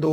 2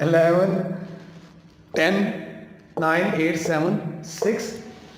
11 10 9 8 7 6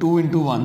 2 into 1,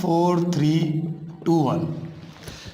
4 3 2 1.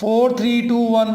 4 3 2 1.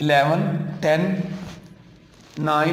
11 10 9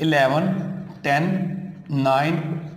11 10 9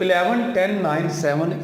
11 10 9 7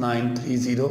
9 3 0.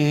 A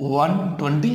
120,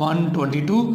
122.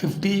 50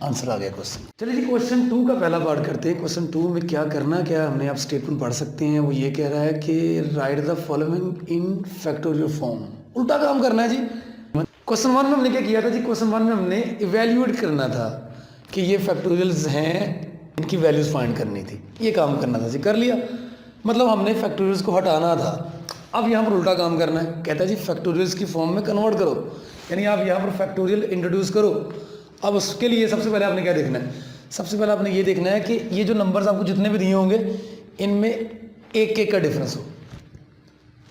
answer आ गया question. चलिए जी question 2 का पहला पार्ट करते हैं। क्वेश्चन 2 में क्या करना क्या हमने, आप स्टेटमेंट पढ़ सकते हैं। वो ये कह रहा है कि right the following in factorial form. उल्टा काम करना है जी। क्वेश्चन 1 में हमने क्या किया था जी, क्वेश्चन 1 में हमने इवेल्यूएट करना था कि ये फैक्टोरियल्स हैं, इनकी वैल्यूज़ फाइंड करनी थी, ये काम करना था जी, कर लिया। मतलब हमने फैक्टोरियल्स को हटाना था। अब यहाँ पर उल्टा काम करना है। कहता है जी फैक्टोरियल्स की फॉर्म में कन्वर्ट करो, यानी आप यहाँ पर फैक्टोरियल इंट्रोड्यूस करो। अब उसके लिए सबसे पहले आपने क्या देखना है, सबसे पहले आपने ये देखना है कि ये जो नंबर्स आपको जितने भी दिए होंगे इनमें एक एक का डिफरेंस हो।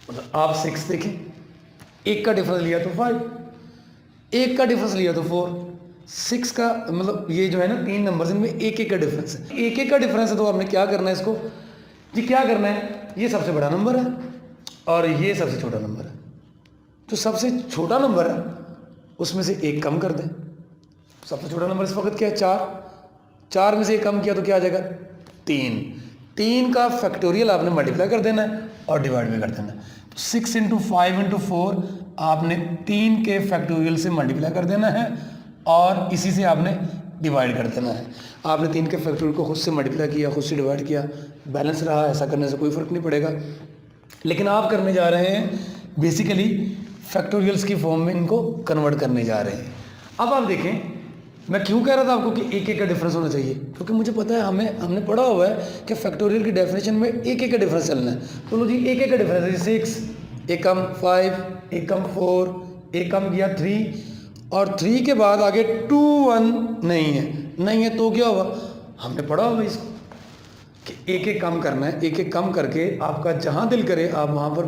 मतलब आप 6 देखें, एक का डिफरेंस लिया तो 5, एक का डिफरेंस लिया तो 4, 6 का मतलब ये जो है ना 3 नंबर्स, इनमें एक एक का डिफरेंस है। एक एक का डिफरेंस है तो आपने क्या करना है इसको जी, क्या करना है, ये सबसे बड़ा नंबर है और ये सबसे छोटा नंबर है। जो सबसे छोटा नंबर है उसमें से एक कम कर दें। सबसे छोटा नंबर इस वक्त क्या है, 4, 4 में से एक कम किया तो क्या आ जाएगा, 3। 3 का फैक्टोरियल आपने मल्टीप्लाई कर देना है और डिवाइड भी कर देना है। तो 6 × 5 × 4 आपने 3 के फैक्टोरियल से मल्टीप्लाई कर देना है और इसी से आपने डिवाइड कर देना है। आपने 3 के फैक्टोरियल को खुद से मल्टीप्लाई किया, खुद से डिवाइड किया, बैलेंस रहा। ऐसा करने से कोई फ़र्क नहीं पड़ेगा। लेकिन आप करने जा रहे हैं बेसिकली फैक्टोरियल्स की फॉर्म में इनको कन्वर्ट करने जा रहे हैं। अब आप देखें, मैं क्यों कह रहा था आपको कि एक एक का डिफरेंस होना चाहिए, क्योंकि मुझे पता है हमने पढ़ा हुआ है कि फैक्टोरियल की डेफिनेशन में एक एक का डिफरेंस चलना है। तो लो जी एक एक का डिफरेंस है, 6 एक कम 5, एक कम 4, एक कम किया 3 और 3 के बाद आगे 2 1 नहीं है तो क्या होगा, हमने पढ़ा होगा इसको कि एक एक कम करना है। एक एक कम करके आपका जहाँ दिल करे आप वहाँ पर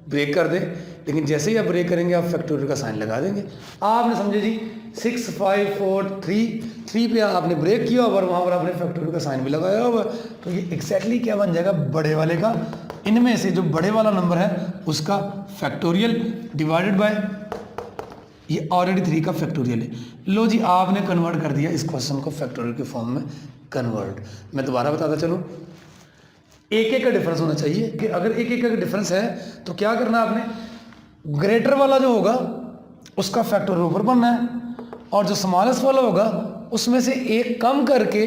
ब्रेक कर दें, लेकिन जैसे ही आप ब्रेक करेंगे आप फैक्टोरियल का साइन लगा देंगे। आपने समझे जी 6 5 4 3 पे आपने ब्रेक किया और वहाँ पर आपने फैक्टोरियल का साइन भी लगाया हुआ, तो ये एग्जैक्टली क्या बन जाएगा, बड़े वाले का, इनमें से जो बड़े वाला नंबर है उसका फैक्टोरियल डिवाइडेड बाय ये ऑलरेडी 3 का फैक्टोरियल है। लो जी आपने कन्वर्ट कर दिया इस क्वेश्चन को फैक्टोरियल के फॉर्म में कन्वर्ट। मैं दोबारा बताता चलूँ, एक एक का डिफरेंस होना चाहिए कि अगर एक एक का डिफरेंस है तो क्या करना है आपने, ग्रेटर वाला जो होगा उसका फैक्टोरियल ऊपर बनना है और जो स्मॉलेस्ट वाला होगा उसमें से एक कम करके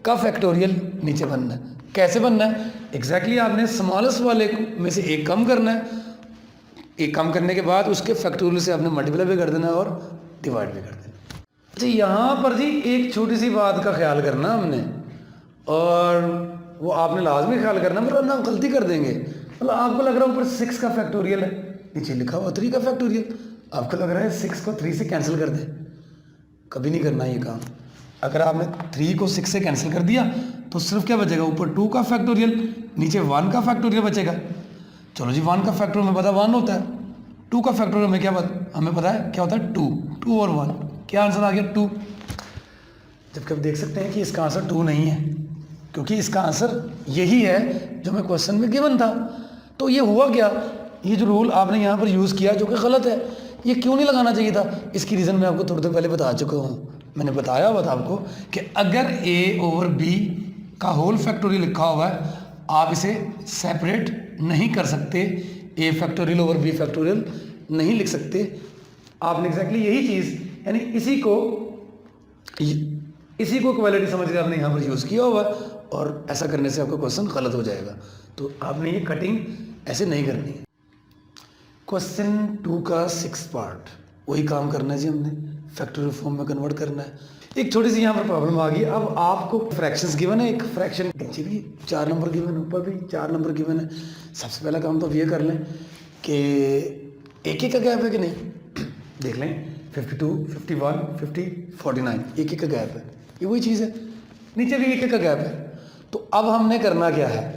का फैक्टोरियल नीचे बनना है। कैसे बनना है, एग्जैक्टली आपने स्मॉलेस्ट वाले में से एक कम करना है, एक कम करने के बाद उसके फैक्टोरियल से आपने मल्टीप्लाई भी कर देना है और डिवाइड भी कर देना। अच्छा यहाँ पर जी एक छोटी सी बात का ख्याल करना हमने, और वो आपने लाजमी ख्याल करना, वरना आप गलती कर देंगे। मतलब आपको लग रहा है ऊपर 6 का फैक्टोरियल है, नीचे लिखा हुआ 3 का फैक्टोरियल, आपको लग रहा है 6 को 3 से कैंसिल कर दे। कभी नहीं करना ये काम। अगर आपने 3 को 6 से कैंसिल कर दिया तो सिर्फ क्या बचेगा, ऊपर 2 का फैक्टोरियल, नीचे 1 का फैक्टोरियल बचेगा। चलो जी 1 का फैक्टोरियल हमें पता 1 होता है, 2 का फैक्टोरियल हमें क्या हमें पता है क्या होता है 2 और 1, क्या आंसर आ गया 2। जबकि आप देख सकते हैं कि इसका आंसर 2 नहीं है, क्योंकि इसका आंसर यही है जो मैं क्वेश्चन में गिवन था। तो ये हुआ क्या, ये जो रूल आपने यहाँ पर यूज़ किया जो कि गलत है, ये क्यों नहीं लगाना चाहिए था, इसकी रीज़न मैं आपको थोड़ी देर पहले बता चुका हूँ। मैंने बताया हुआ था आपको कि अगर a/b का होल फैक्टोरियल लिखा हुआ है आप इसे सेपरेट नहीं कर सकते, a factorial over b factorial नहीं लिख सकते। आपने एग्जैक्टली यही चीज़ यानी इसी को इक्वालिटी समझ के आपने यहाँ पर यूज़ किया हुआ, और ऐसा करने से आपका क्वेश्चन गलत हो जाएगा। तो आपने ये कटिंग ऐसे नहीं करनी है। क्वेश्चन 2 का 6th पार्ट वही काम करना है जी, हमने फैक्टोरियल फॉर्म में कन्वर्ट करना है। एक छोटी सी यहाँ पर प्रॉब्लम आ गई। अब आपको फ्रैक्शंस गिवन है, एक फ्रैक्शन नीचे भी 4 नंबर गिवन है, ऊपर भी 4 नंबर गिवन है। सबसे पहला काम तो अब ये कर लें कि एक एक का गैप है कि नहीं, देख लें 52 51 50 49 एक एक का गैप है, ये वही चीज़ है। नीचे भी एक एक का गैप है। तो अब हमने करना क्या है,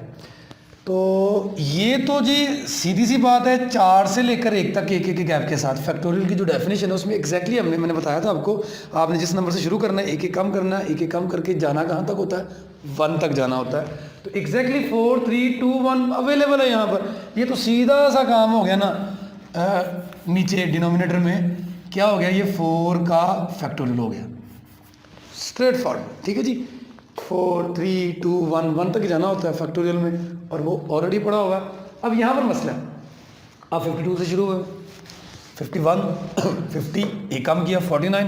तो ये तो जी सीधी सी बात है, 4 से लेकर 1 तक एक एक गैप के साथ फैक्टोरियल की जो डेफिनेशन है उसमें एग्जैक्टली मैंने बताया था आपको, आपने जिस नंबर से शुरू करना है एक एक कम करना है, एक एक कम करके जाना कहाँ तक होता है, 1 तक जाना होता है। तो एग्जैक्टली 4 3 2 1 अवेलेबल है यहाँ पर। ये तो सीधा सा काम हो गया ना, नीचे डिनोमिनेटर में क्या हो गया, ये 4 का फैक्टोरियल हो गया, स्ट्रेट फॉरवर्ड। ठीक है जी, 4 3 2 1 तक जाना होता है फैक्टोरियल में, और वो ऑलरेडी पड़ा होगा। अब यहाँ पर मसला, आप 52 से शुरू हुए, 51 50 एक कम किया 49,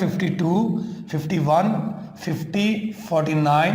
52 51 50 49.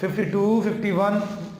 52 51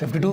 52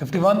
51،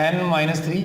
n-3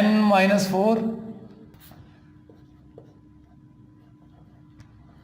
n-4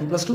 n+2،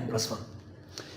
n+1.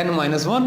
n-1.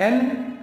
n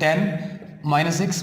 10 6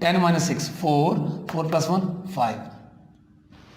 10 6 4 4 + 1 5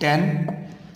10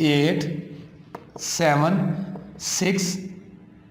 8 7 6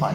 5.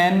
n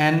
n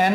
n